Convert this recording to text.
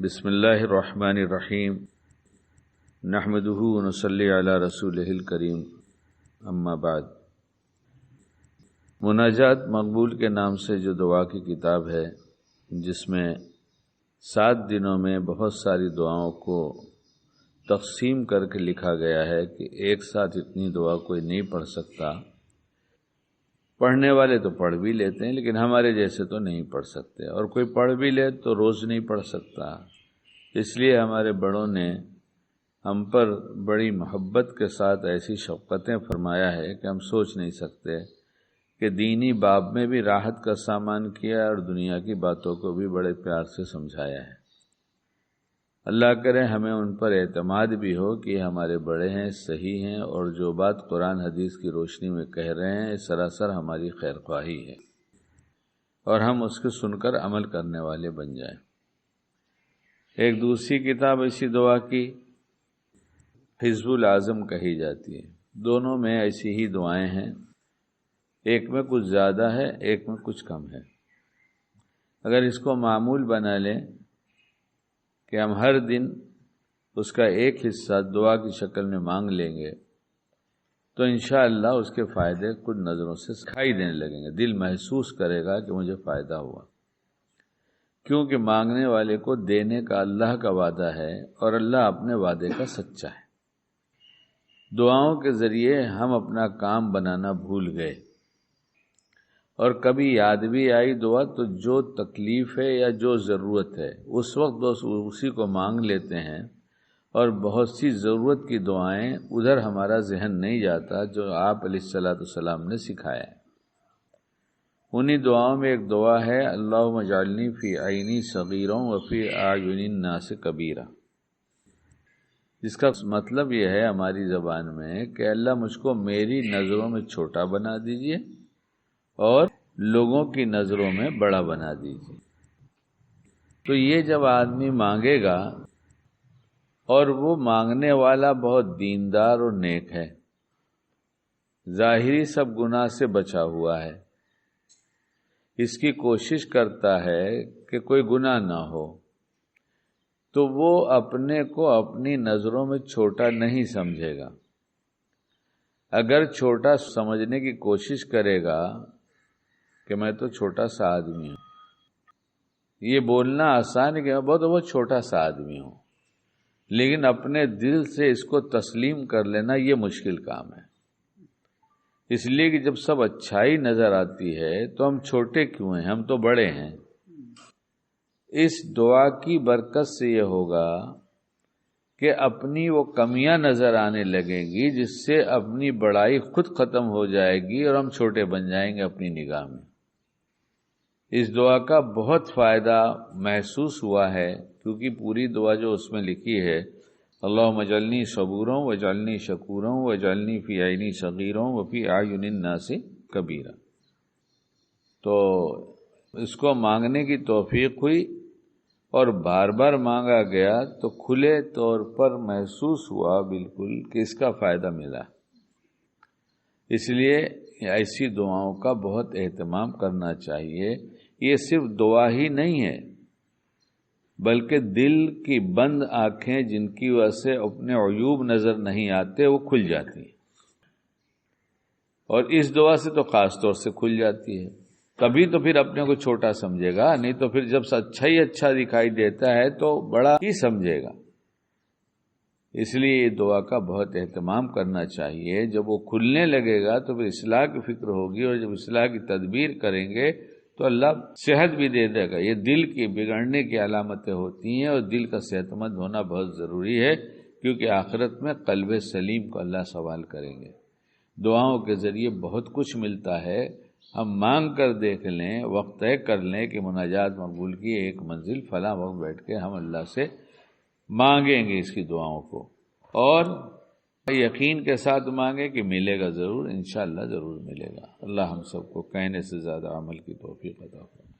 بسم اللہ الرحمن الرحیم نحمدہ ونصلی علی رسولہ الکریم اما بعد۔ مناجات مقبول کے نام سے جو دعا کی کتاب ہے، جس میں 7 دنوں میں بہت ساری دعاؤں کو تقسیم کر کے لکھا گیا ہے کہ ایک ساتھ اتنی دعا کوئی نہیں پڑھ سکتا۔ پڑھنے والے تو پڑھ بھی لیتے ہیں، لیکن ہمارے جیسے تو نہیں پڑھ سکتے، اور کوئی پڑھ بھی لے تو روز نہیں پڑھ سکتا۔ اس لیے ہمارے بڑوں نے ہم پر بڑی محبت کے ساتھ ایسی شفقتیں فرمایا ہے کہ ہم سوچ نہیں سکتے کہ دینی باب میں بھی راحت کا سامان کیا اور دنیا کی باتوں کو بھی بڑے پیار سے سمجھایا ہے۔ اللہ کرے ہمیں ان پر اعتماد بھی ہو کہ ہمارے بڑے ہیں، صحیح ہیں، اور جو بات قرآن حدیث کی روشنی میں کہہ رہے ہیں سراسر ہماری خیر خواہی ہے، اور ہم اس کو سن کر عمل کرنے والے بن جائیں۔ ایک دوسری کتاب ایسی دعا کی حزب العظم کہی جاتی ہے۔ دونوں میں ایسی ہی دعائیں ہیں، ایک میں کچھ زیادہ ہے، ایک میں کچھ کم ہے۔ اگر اس کو معمول بنا لیں کہ ہم ہر دن اس کا ایک حصہ دعا کی شکل میں مانگ لیں گے تو انشاءاللہ اس کے فائدے کچھ نظروں سے دکھائی دینے لگیں گے، دل محسوس کرے گا کہ مجھے فائدہ ہوا، کیونکہ مانگنے والے کو دینے کا اللہ کا وعدہ ہے، اور اللہ اپنے وعدے کا سچا ہے۔ دعاؤں کے ذریعے ہم اپنا کام بنانا بھول گئے، اور کبھی یاد بھی آئی دعا تو جو تکلیف ہے یا جو ضرورت ہے اس وقت اسی کو مانگ لیتے ہیں، اور بہت سی ضرورت کی دعائیں ادھر ہمارا ذہن نہیں جاتا جو آپ علیہ الصلوۃ والسلام نے سکھایا ہے۔ انہی دعاؤں میں ایک دعا ہے، اللہم اجعلنی فی عینی صغیرا وفی اعین الناس کبیرا، جس کا مطلب یہ ہے ہماری زبان میں کہ اللہ مجھ کو میری نظروں میں چھوٹا بنا دیجئے اور لوگوں کی نظروں میں بڑا بنا دیجئے۔ تو یہ جب آدمی مانگے گا اور وہ مانگنے والا بہت دیندار اور نیک ہے، ظاہری سب گناہ سے بچا ہوا ہے، اس کی کوشش کرتا ہے کہ کوئی گناہ نہ ہو، تو وہ اپنے کو اپنی نظروں میں چھوٹا نہیں سمجھے گا۔ اگر چھوٹا سمجھنے کی کوشش کرے گا کہ میں تو چھوٹا سا آدمی ہوں، یہ بولنا آسان ہے کہ میں بہت چھوٹا سا آدمی ہوں، لیکن اپنے دل سے اس کو تسلیم کر لینا یہ مشکل کام ہے۔ اس لیے کہ جب سب اچھائی نظر آتی ہے تو ہم چھوٹے کیوں ہیں، ہم تو بڑے ہیں۔ اس دعا کی برکت سے یہ ہوگا کہ اپنی وہ کمیاں نظر آنے لگیں گی، جس سے اپنی بڑائی خود ختم ہو جائے گی اور ہم چھوٹے بن جائیں گے اپنی نگاہ میں۔ اس دعا کا بہت فائدہ محسوس ہوا ہے، کیونکہ پوری دعا جو اس میں لکھی ہے، اللہم اجعلنی صبورا واجعلنی شکورا واجعلنی فی عینی صغیرا وفی اعین الناس کبیرا، تو اس کو مانگنے کی توفیق ہوئی اور بار بار مانگا گیا تو کھلے طور پر محسوس ہوا بالکل کہ اس کا فائدہ ملا۔ اس لیے ایسی دعاؤں کا بہت اہتمام کرنا چاہیے۔ یہ صرف دعا ہی نہیں ہے، بلکہ دل کی بند آنکھیں جن کی وجہ سے اپنے عیوب نظر نہیں آتے وہ کھل جاتی ہیں، اور اس دعا سے تو خاص طور سے کھل جاتی ہے۔ تبھی تو پھر اپنے کو چھوٹا سمجھے گا، نہیں تو پھر جب اچھا ہی اچھا دکھائی دیتا ہے تو بڑا ہی سمجھے گا۔ اس لیے یہ دعا کا بہت اہتمام کرنا چاہیے۔ جب وہ کھلنے لگے گا تو پھر اصلاح کی فکر ہوگی، اور جب اصلاح کی تدبیر کریں گے تو اللہ صحت بھی دے دے گا۔ یہ دل کی بگڑنے کی علامتیں ہوتی ہیں، اور دل کا صحت مند ہونا بہت ضروری ہے، کیونکہ آخرت میں قلب سلیم کو اللہ سوال کریں گے۔ دعاؤں کے ذریعے بہت کچھ ملتا ہے، ہم مانگ کر دیکھ لیں، وقت طے کر لیں کہ مناجات مقبول کی ایک منزل فلاں وقت بیٹھ کے ہم اللہ سے مانگیں گے اس کی دعاؤں کو، اور یقین کے ساتھ مانگے کہ ملے گا ضرور، انشاءاللہ ضرور ملے گا۔ اللہ ہم سب کو کہنے سے زیادہ عمل کی توفیق عطا فرمائے۔